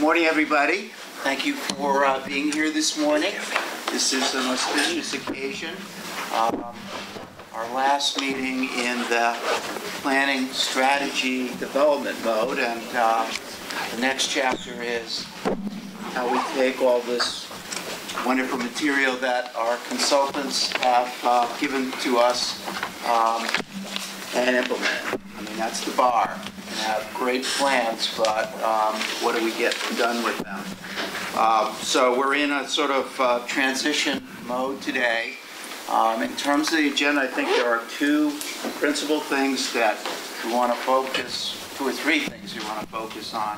morning, everybody. Thank you for being here this morning. This is an auspicious occasion. Our last meeting in the planning strategy development mode, and the next chapter is how we take all this wonderful material that our consultants have given to us and implement it. I mean, that's the bar. We have great plans, but what do we get done with them? So we're in a sort of transition mode today. In terms of the agenda, I think there are two principal things that we want to focus, two or three things we want to focus on.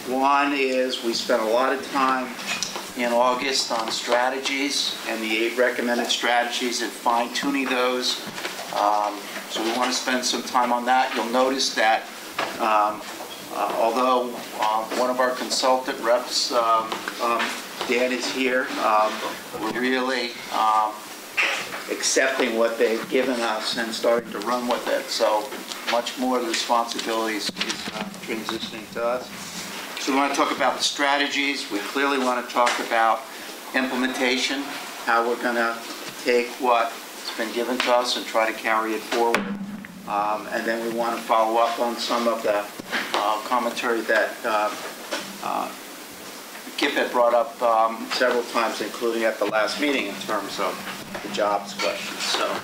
One is we spent a lot of time in August on strategies and the 8 recommended strategies and fine-tuning those. So we want to spend some time on that. You'll notice that although one of our consultant reps, Dan, is here, we're really accepting what they've given us and starting to run with it. So much more of the responsibilities is transitioning to us. So we want to talk about the strategies. We clearly want to talk about implementation, how we're going to take what's been given to us and try to carry it forward. And then we want to follow up on some of the commentary that Kip had brought up several times, including at the last meeting in terms of the jobs questions. So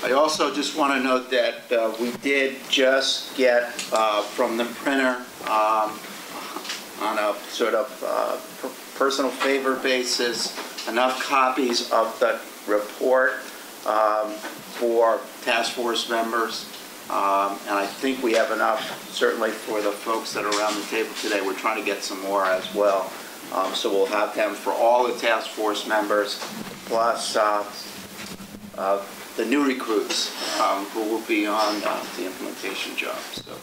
I also just want to note that we did just get from the printer on a sort of personal favor basis enough copies of the report for task force members. And I think we have enough, certainly for the folks that are around the table today. We're trying to get some more as well. So we'll have them for all the task force members, plus the new recruits who will be on the implementation job. So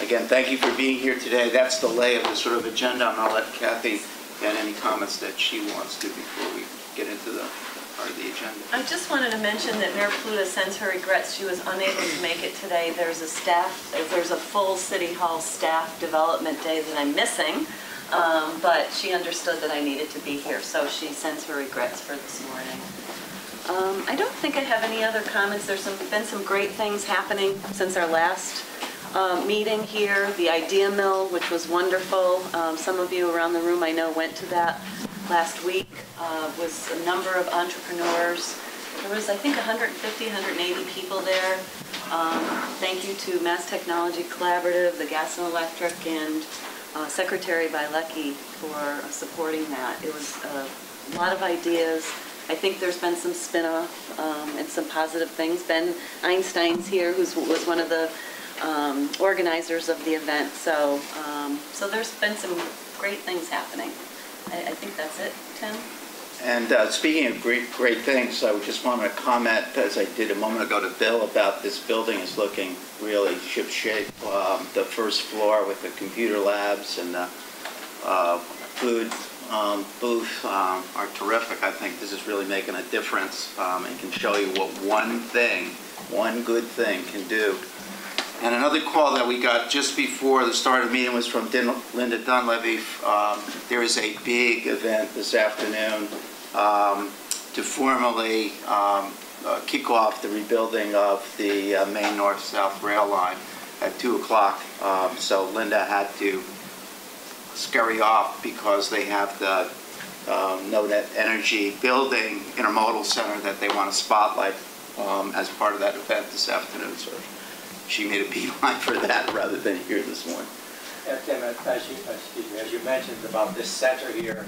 again, thank you for being here today. That's the lay of the sort of agenda. I'm going to let Kathy add any comments that she wants to before we get into the part of the agenda. I just wanted to mention that Mayor Pluta sends her regrets. She was unable to make it today. There's a full City Hall staff development day that I'm missing, but she understood that I needed to be here, so she sends her regrets for this morning. I don't think I have any other comments. There's been some great things happening since our last meeting here. The Idea Mill, which was wonderful. Some of you around the room I know went to that last week. Was a number of entrepreneurs. There was, I think, 150, 180 people there. Thank you to Mass Technology Collaborative, the Gas and Electric, and Secretary Bilecki for supporting that. It was a lot of ideas. I think there's been some spin-off and some positive things. Ben Einstein's here, who was one of the organizers of the event. So, so there's been some great things happening. I think that's it, Tim. And speaking of great things, I just want to comment, as I did a moment ago to Bill, about this building is looking really ship-shape. The first floor with the computer labs and the food booth are terrific. I think this is really making a difference and can show you what one good thing can do. And another call that we got just before the start of the meeting was from Linda Dunleavy. There is a big event this afternoon to formally kick off the rebuilding of the Maine North-South rail line at 2 o'clock. So Linda had to scurry off because they have the No Net Energy building intermodal center that they want to spotlight as part of that event this afternoon. So she made a beeline for that rather than here this morning. Yeah, Tim, as you mentioned about this center here,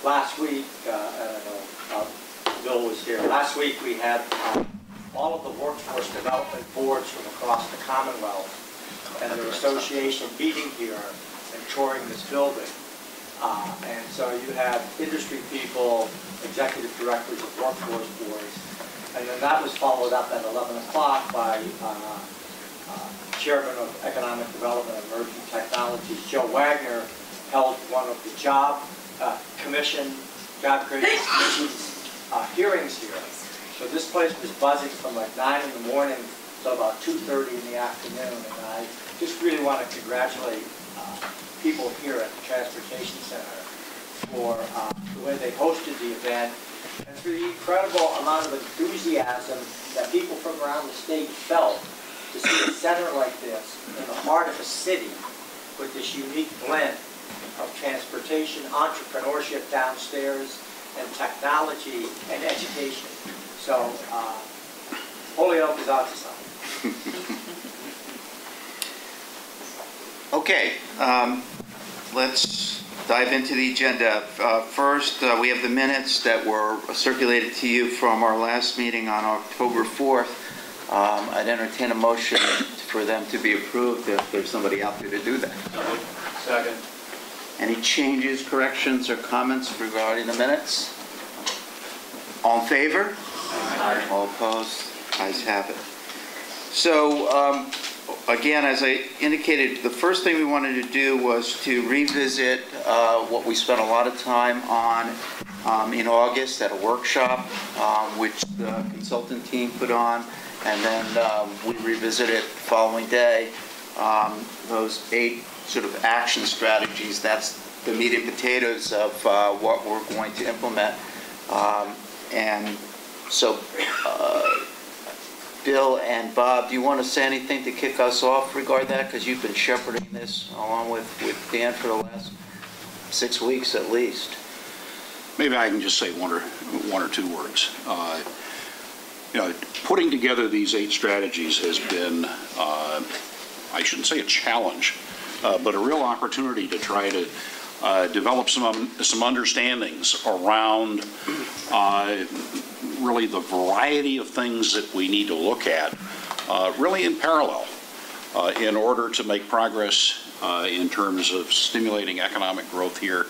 last week, I don't know, Bill was here. Last week we had all of the workforce development boards from across the Commonwealth and their association meeting here and touring this building. And so you had industry people, executive directors of workforce boards, and then that was followed up at 11 o'clock by Chairman of Economic Development and Emerging Technologies, Joe Wagner, held one of the job creation commission's hearings here. So this place was buzzing from like 9 in the morning until about 2:30 in the afternoon. And I just really want to congratulate people here at the Transportation Center for the way they hosted the event and for the incredible amount of enthusiasm that people from around the state felt to see a center like this in the heart of a city with this unique blend of transportation, entrepreneurship downstairs, and technology and education. So Holyoke is out to something. Okay, let's dive into the agenda. First, we have the minutes that were circulated to you from our last meeting on October 4th. I'd entertain a motion for them to be approved if there's somebody out there to do that. Second. Any changes, corrections, or comments regarding the minutes? All in favor? Aye. All opposed? Ayes have it. So, again, as I indicated, the first thing we wanted to do was to revisit what we spent a lot of time on in August at a workshop, which the consultant team put on, and then we revisited it the following day. Those 8 sort of action strategies, that's the meat and potatoes of what we're going to implement. And so, Bill and Bob, do you want to say anything to kick us off regarding that? Because you've been shepherding this along with Dan for the last 6 weeks at least. Maybe I can just say one or two words. Putting together these 8 strategies has been, I shouldn't say a challenge, but a real opportunity to try to develop some understandings around really the variety of things that we need to look at, really in parallel, in order to make progress in terms of stimulating economic growth here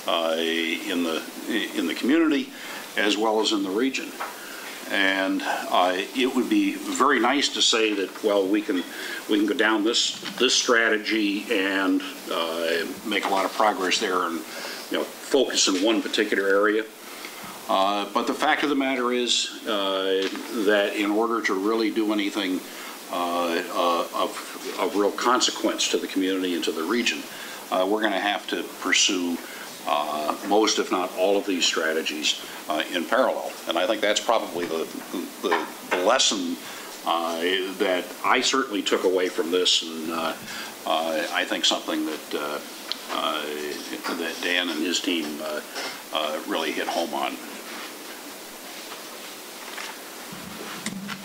in the community as well as in the region. And it would be very nice to say that, well, we can go down this strategy and make a lot of progress there and focus in one particular area. But the fact of the matter is that in order to really do anything of real consequence to the community and to the region, we're going to have to pursue most, if not all, of these strategies in parallel. And I think that's probably the lesson that I certainly took away from this, and I think something that that Dan and his team really hit home on.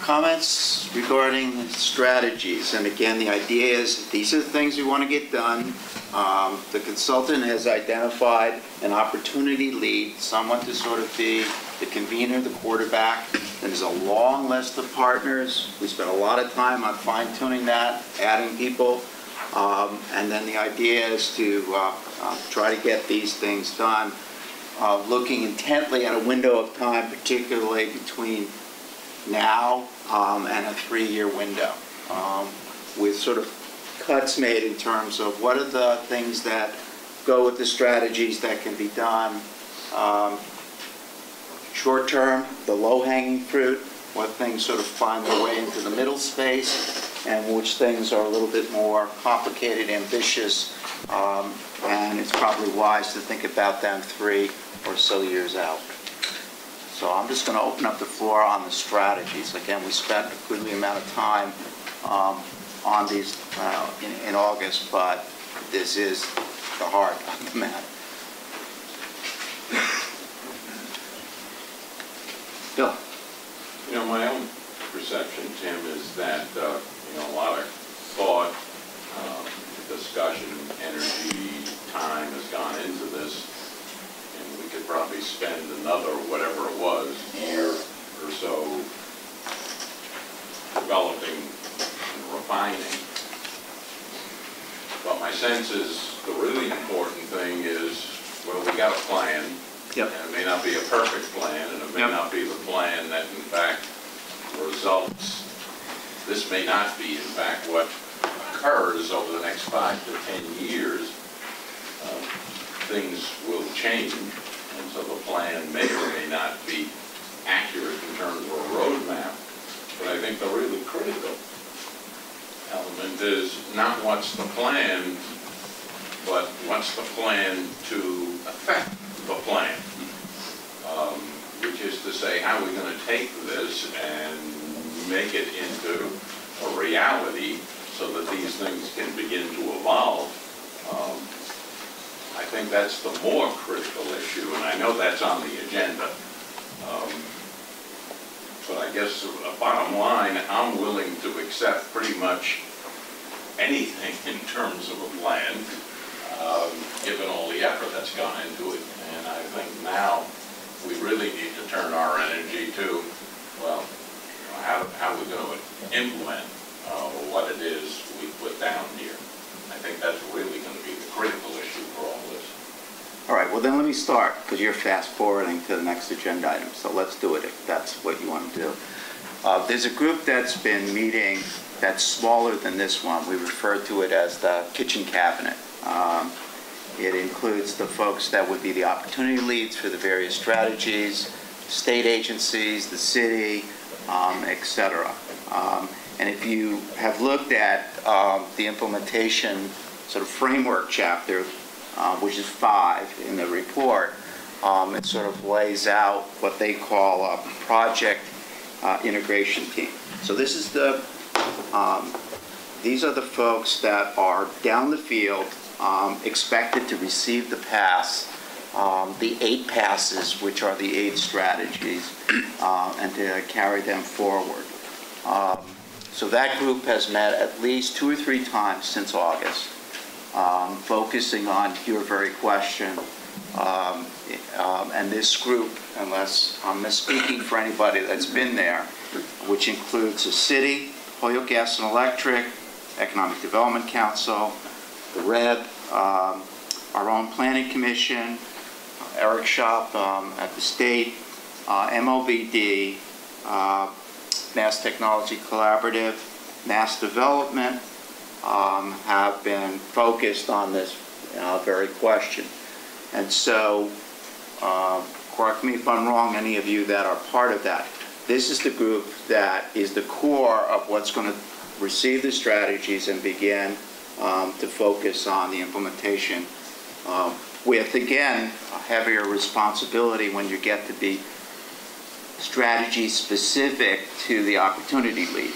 Comments regarding strategies, and again, the idea is these are the things we want to get done. The consultant has identified an opportunity lead, someone to sort of be the convener, the quarterback. There's a long list of partners. We spent a lot of time on fine-tuning that, adding people, and then the idea is to try to get these things done, looking intently at a window of time, particularly between now and a 3-year window, with sort of cuts made in terms of what are the things that go with the strategies that can be done short term, the low-hanging fruit, what things sort of find their way into the middle space, and which things are a little bit more complicated, ambitious, and it's probably wise to think about them 3 or so years out. So I'm just going to open up the floor on the strategies. Again, we spent a goodly amount of time on these in August, but this is the heart of the matter. Bill. My own perception, Tim, is that a lot of thought, discussion, energy, time has gone into this. We could probably spend another, whatever it was, year or so developing and refining. But my sense is the really important thing is, well, we got a plan. Yep. And it may not be a perfect plan, and it may Yep. not be the plan that, in fact, results. This may not be, in fact, what occurs over the next 5 to 10 years. Things will change. And so the plan may or may not be accurate in terms of a roadmap. But I think the really critical element is not what's the plan, but what's the plan to affect the plan. Which is to say, how are we going to take this and make it into a reality so that these things can begin to evolve. I think that's the more critical issue, and I know that's on the agenda. But I guess bottom line, I'm willing to accept pretty much anything in terms of a plan, given all the effort that's gone into it. And I think now we really need to turn our energy to, well, how are we going to implement what it is we put down here. I think that's really going to be the critical issue for all this. All right, well then let me start, because you're fast forwarding to the next agenda item, so let's do it if that's what you want to do. There's a group that's been meeting that's smaller than this one. We refer to it as the kitchen cabinet. It includes the folks that would be the opportunity leads for the various strategies, state agencies, the city, et cetera. And if you have looked at the implementation sort of framework chapter, which is 5 in the report, it sort of lays out what they call a project integration team. So this is the, these are the folks that are down the field, expected to receive the pass, the 8 passes, which are the 8 strategies, and to carry them forward. So that group has met at least 2 or 3 times since August, focusing on your very question. And this group, unless I'm misspeaking for anybody that's been there, which includes the city, Holyoke Gas and Electric, Economic Development Council, the REB, our own Planning Commission, Eric Shop at the state, MOVD, Mass Technology Collaborative, Mass Development, have been focused on this very question. And so, correct me if I'm wrong, any of you that are part of that, this is the group that is the core of what's going to receive the strategies and begin to focus on the implementation with, again, a heavier responsibility when you get to be strategy specific to the opportunity lead.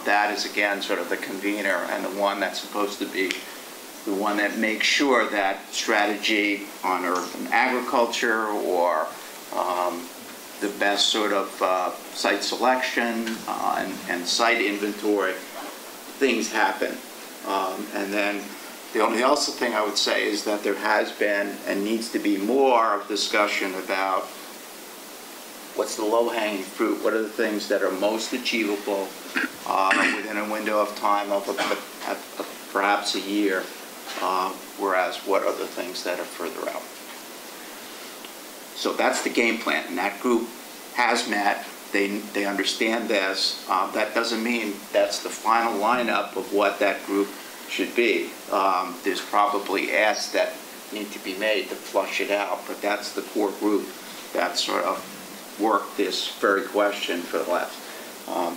That is, again, sort of the convener and the one that's supposed to be the one that makes sure that strategy on urban agriculture or the best sort of site selection and site inventory, things happen. And then the only other thing I would say is that there has been and needs to be more of discussion about what's the low-hanging fruit, what are the things that are most achievable within a window of time of perhaps a year, whereas what are the things that are further out. So that's the game plan, and that group has met. They understand this. That doesn't mean that's the final lineup of what that group should be. There's probably asks that need to be made to flush it out, but that's the core group that sort of worked this very question for the last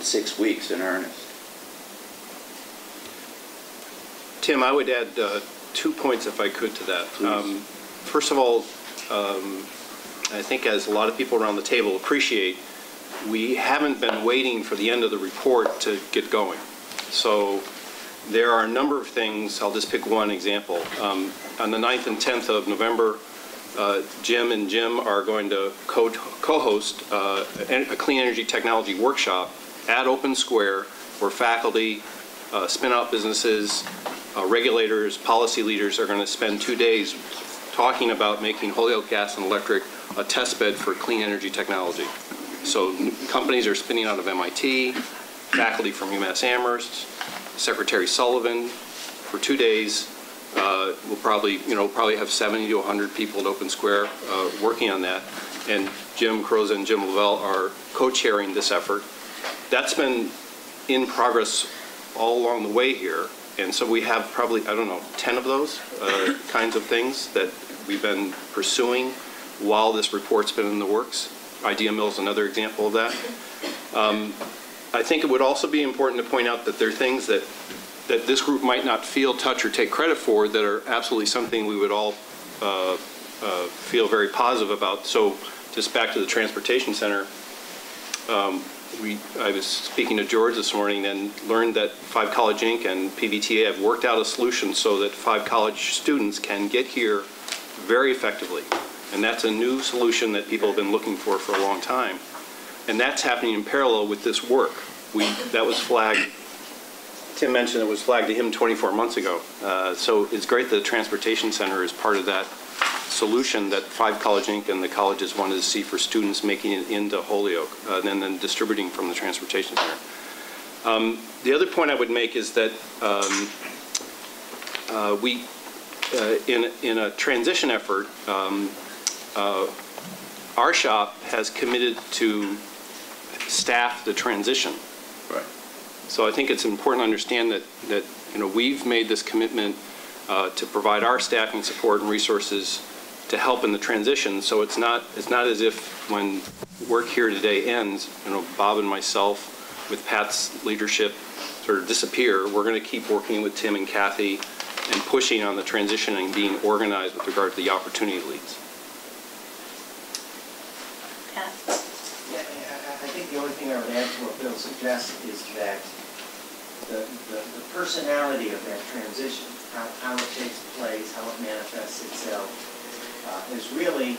6 weeks in earnest. Tim, I would add 2 points if I could to that. First of all, I think as a lot of people around the table appreciate, we haven't been waiting for the end of the report to get going. So there are a number of things. I'll just pick one example. On the 9th and 10th of November, Jim and Jim are going to co-host a clean energy technology workshop at Open Square where faculty, spin-out businesses, regulators, policy leaders are going to spend 2 days talking about making Holyoke Gas and Electric a test bed for clean energy technology. So companies are spinning out of MIT, faculty from UMass Amherst, Secretary Sullivan. For 2 days, we'll probably have 70 to 100 people at Open Square working on that. And Jim Croza and Jim Lavelle are co-chairing this effort. That's been in progress all along the way here. And so we have probably, 10 of those kinds of things that we've been pursuing while this report's been in the works. Idea Mill is another example of that. I think it would also be important to point out that there are things that this group might not feel, touch, or take credit for that are absolutely something we would all feel very positive about. So just back to the transportation center, I was speaking to George this morning and learned that 5 College Inc. and PBTA have worked out a solution so that 5 college students can get here very effectively. And that's a new solution that people have been looking for a long time. And that's happening in parallel with this work. That was flagged, Tim mentioned it was flagged to him 24 months ago. So it's great that the transportation center is part of that solution that 5 College Inc. and the colleges wanted to see for students making it into Holyoke, and then distributing from the transportation center. The other point I would make is that in a transition effort, our shop has committed to staff the transition. Right. So I think it's important to understand that we've made this commitment to provide our staffing support and resources to help in the transition. So it's not as if when work here today ends, Bob and myself with Pat's leadership sort of disappear. We're going to keep working with Tim and Kathy and pushing on the transition and being organized with regard to the opportunity leads. Pat? Yeah, I think the only thing I would add to what Bill suggests is that the personality of that transition, how it takes place, how it manifests itself, is really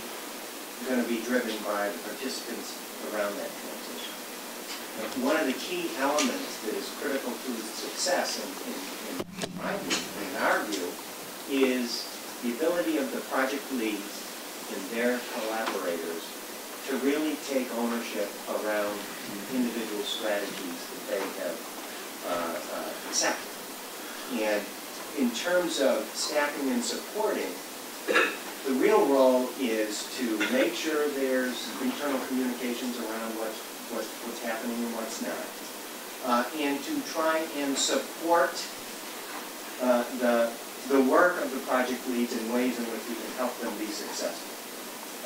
going to be driven by the participants around that transition. One of the key elements that is critical to its success, in my view, in our view, is the ability of the project leads and their collaborators to really take ownership around individual strategies that they have accepted. And in terms of staffing and supporting, the real role is to make sure there's internal communications around what's happening and what's not, and to try and support the work of the project leads in ways in which we can help them be successful.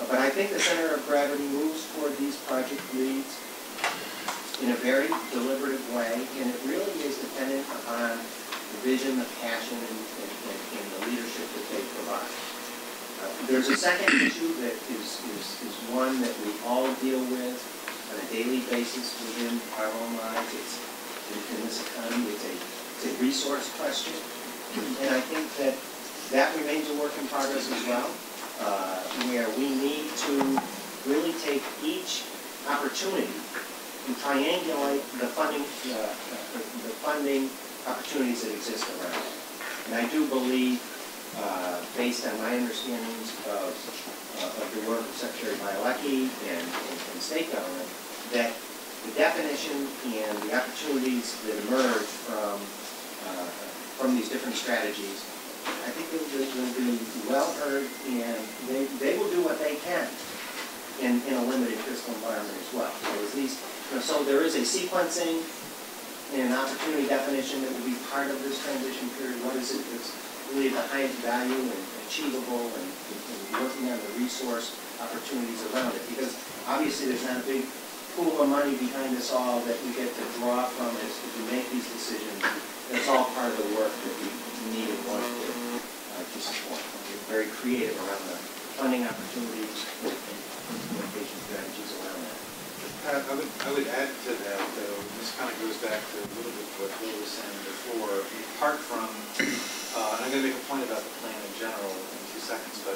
But I think the center of gravity moves toward these project leads in a very deliberative way, and it really is dependent upon the vision, the passion, and the leadership that they provide. There's a second issue that is one that we all deal with on a daily basis within our own lives. It's in this economy, it's a resource question, and I think that remains a work in progress as well, where we need to really take each opportunity and triangulate the funding opportunities that exist around it. And I do believe, based on my understandings of the work of Secretary Bielecki and state government, that the definition and the opportunities that emerge from these different strategies, I think will be well heard, and they will do what they can in a limited fiscal environment as well. So at least, so there is a sequencing and an opportunity definition that will be part of this transition period. What is it that's really the highest value and achievable, and working on the resource opportunities around it? Because obviously there's not a big pool of money behind us all that we get to draw from as we make these decisions. That's all part of the work that we need and want to support. We're very creative around the funding opportunities and implementation strategies around that. I would add to that, though, this kind of goes back to a little bit what Bill was saying before. Apart from, and I'm going to make a point about the plan in general in 2 seconds, but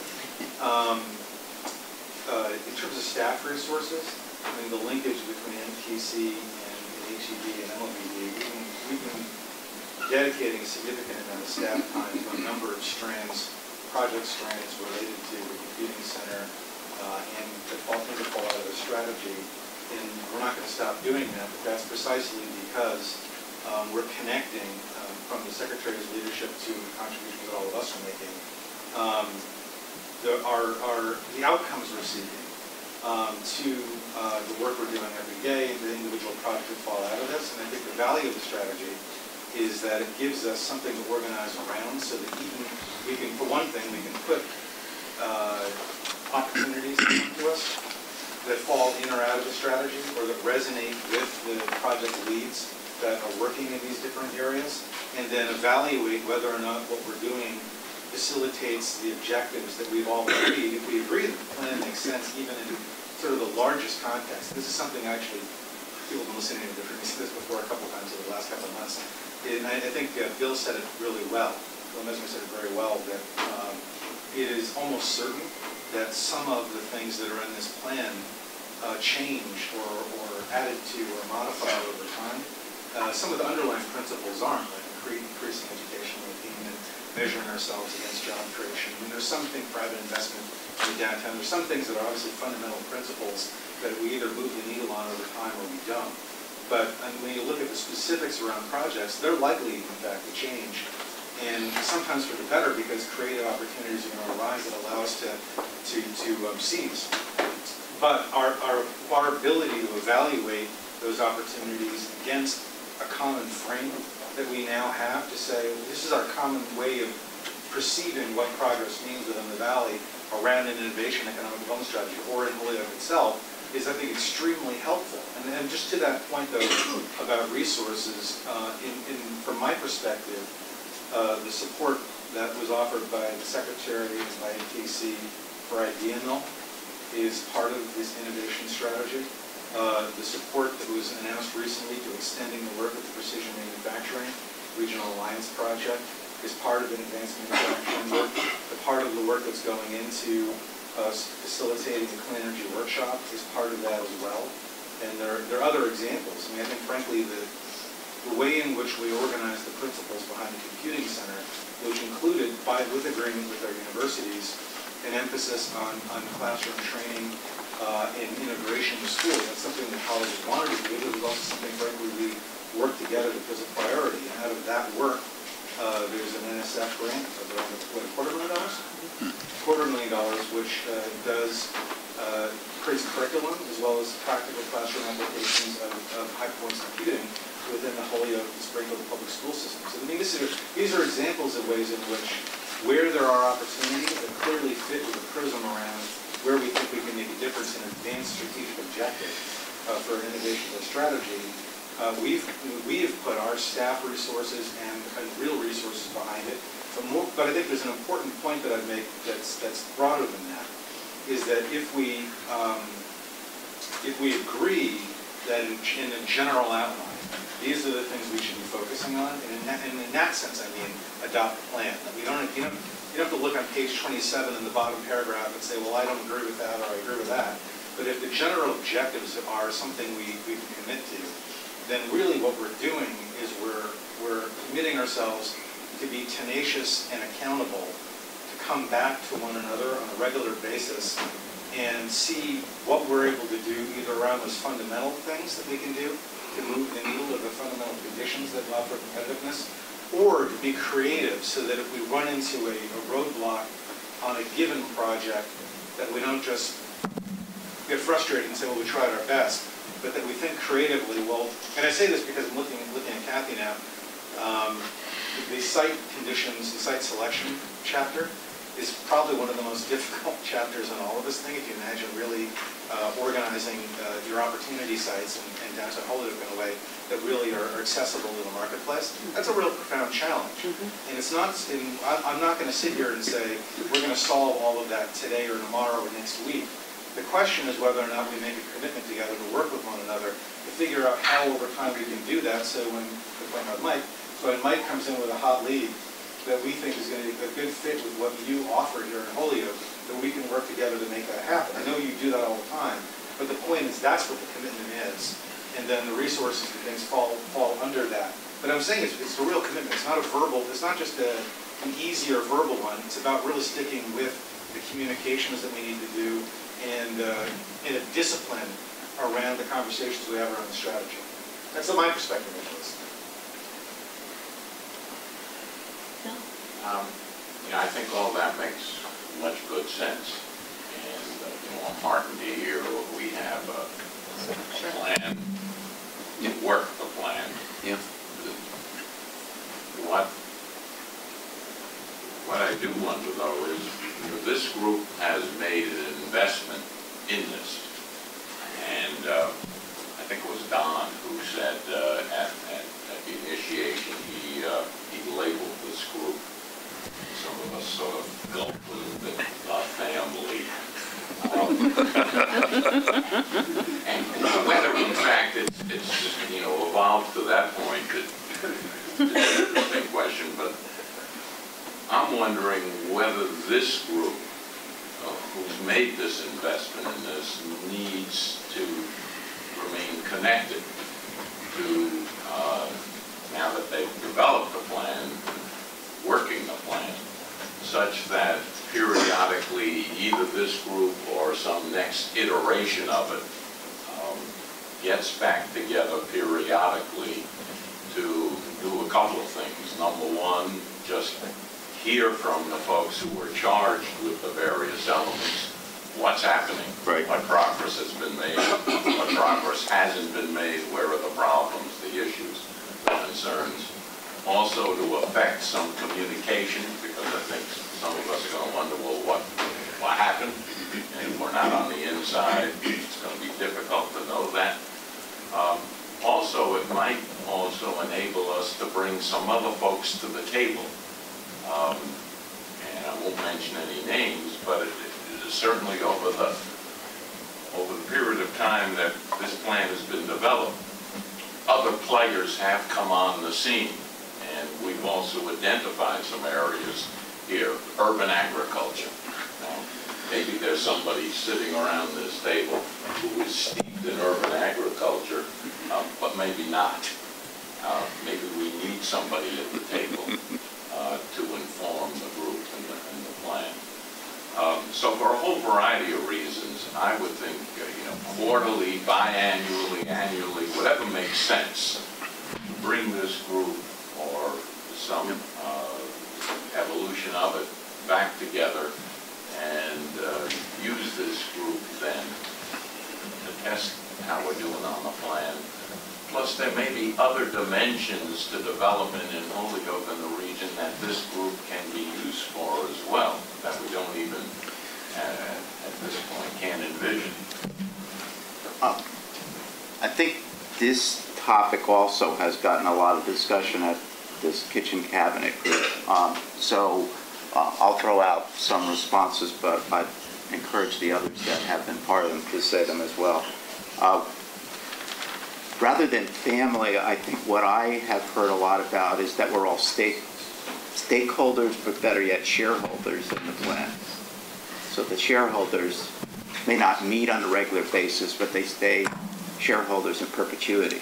in terms of staff resources, I mean, the linkage between MTC and HEB and MLBD, we've been dedicating a significant amount of staff time to a number of strands, project strands related to the computing center, and that fall out of the strategy. And we're not going to stop doing that, but that's precisely because we're connecting from the Secretary's leadership to the contributions that all of us are making, the outcomes we're seeking to the work we're doing every day and the individual projects that fall out of this. And I think the value of the strategy is that it gives us something to organize around, so that even we can, for one thing, we can put opportunities to us that fall in or out of the strategy or that resonate with the project leads that are working in these different areas, and then evaluate whether or not what we're doing facilitates the objectives that we've all agreed. If we agree that the plan makes sense even in sort of the largest context, this is something actually, people have been listening to me say this before a couple times over the last couple of months, and I think Bill said it really well. Bill Mesmer said it very well, that it is almost certain that some of the things that are in this plan change or added to or modified over time. Some of the underlying principles aren't, like increasing educational attainment, measuring ourselves against job creation. I mean, there's something, private investment in the downtown. There's some things that are obviously fundamental principles that we either move the needle on over time or we don't. But when you look at the specifics around projects, they're likely, in fact, to change. And sometimes for the better, because creative opportunities are going to arise that allow us to seize. But our ability to evaluate those opportunities against a common frame that we now have to say, this is our common way of perceiving what progress means within the Valley around an innovation economic development strategy or in Holyoke itself, is, I think, extremely helpful. And just to that point, though, about resources, from my perspective, the support that was offered by the Secretary and by NTC for Idea Mill is part of this innovation strategy. The support that was announced recently to extending the work of the Precision Manufacturing Regional Alliance Project is part of an advanced manufacturing work. The part of the work that's going into facilitating the Clean Energy Workshop is part of that as well. And there are other examples. I mean, I think, frankly, the way in which we organize the principles behind the computing center, which included, with agreement with our universities, an emphasis on classroom training and integration with school. That's something the colleges wanted to do. It was also something, frankly, we worked together because of priority. And out of that work, there's an NSF grant of around $250,000? $250,000, which creates curriculum as well as practical classroom applications of high-performance computing within the Holyoke and Springfield public school system. So I mean, these are examples of ways in which, where there are opportunities that clearly fit with a prism around where we think we can make a difference in advanced strategic objective for an innovation-led strategy, we have put our staff resources and real resources behind it. But I think there's an important point that I'd make that's broader than that, is that if we agree that in a general outline, these are the things we should be focusing on, and in that sense, I mean, adopt a plan. You don't have to look on page 27 in the bottom paragraph and say, well, I don't agree with that or I agree with that. But if the general objectives are something we can commit to, then really what we're doing is we're committing ourselves to be tenacious and accountable, to come back to one another on a regular basis and see what we're able to do either around those fundamental things that we can do to move the needle of the fundamental conditions that allow for competitiveness, or to be creative so that if we run into a roadblock on a given project, that we don't just get frustrated and say, well, we tried our best, but that we think creatively. Well, and I say this because I'm looking at Kathy now. The site conditions, the site selection chapter is probably one of the most difficult chapters in all of this thing. If you imagine really organizing your opportunity sites and downtown Holyoke in a way that really are accessible to the marketplace, that's a real profound challenge. And it's not, I'm not going to sit here and say we're going to solve all of that today or tomorrow or next week. The question is whether or not we make a commitment together to work with one another to figure out how over time we can do that. So when Mike comes in with a hot lead that we think is going to be a good fit with what you offer here in Holyoke, that we can work together to make that happen. I know you do that all the time, but the point is that's what the commitment is, and then the resources and things fall under that. But I'm saying it's a real commitment. It's not a verbal. It's not just an easier verbal one. It's about really sticking with the communications that we need to do and in a discipline around the conversations we have around the strategy. That's my perspective of this. I think all that makes much good sense. And, I'm heartened to hear we have a plan, work the plan. Yeah. What I do wonder, though, is this group has made an investment in this. of us sort of felt was a bit family. And whether in fact it's just, evolved to that point, it's an interesting question, but I'm wondering whether this group who's made this investment in this needs to remain connected to, now that they've developed the plan, working the plan, such that periodically either this group or some next iteration of it gets back together periodically to do a couple of things. Number one, just hear from the folks who were charged with the various elements, what's happening, Right. what progress has been made, what progress hasn't been made, where are the problems, the issues, the concerns. Also to affect some communication, because I think some of us are going to wonder, well, what happened? And we're not on the inside. It's going to be difficult to know that. Also, it might also enable us to bring some other folks to the table. And I won't mention any names, but it is certainly over the period of time that this plan has been developed, other players have come on the scene. And we've also identified some areas here, urban agriculture. Now, maybe there's somebody sitting around this table who is steeped in urban agriculture, but maybe not. Maybe we need somebody at the table to inform the group and the plan. So for a whole variety of reasons, I would think, quarterly, biannually, annually, whatever makes sense, bring this group or some evolution of it back together and use this group then to test how we're doing on the plan. Plus, there may be other dimensions to development in Holyoke and the region that this group can be used for as well, that we don't even, at this point, can't envision. I think this topic also has gotten a lot of discussion at this kitchen cabinet group. So I'll throw out some responses, but I encourage the others that have been part of them to say them as well. Rather than family, I think what I have heard a lot about is that we're all stakeholders, but better yet, shareholders in the plan. So the shareholders may not meet on a regular basis, but they stay shareholders in perpetuity.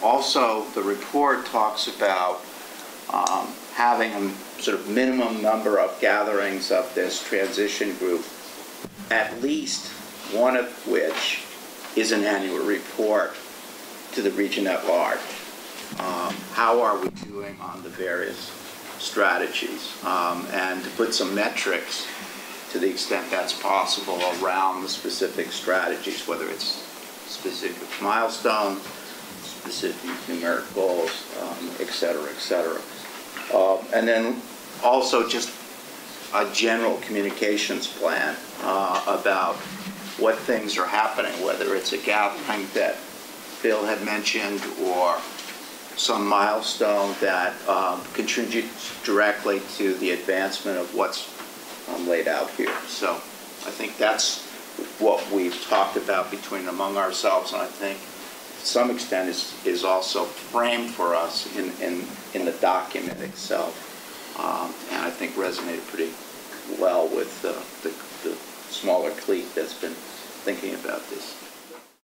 Also, the report talks about having a sort of minimum number of gatherings of this transition group, at least one of which is an annual report to the region at large. How are we doing on the various strategies? And to put some metrics to the extent that's possible around the specific strategies, whether it's specific milestone, specific numeric goals, et cetera, et cetera. And then also just a general communications plan about what things are happening, whether it's a gathering that Bill had mentioned or some milestone that contributes directly to the advancement of what's laid out here. So I think that's what we've talked about among ourselves, and I think to some extent is also framed for us in the document itself, and I think resonated pretty well with the smaller clique that's been thinking about this.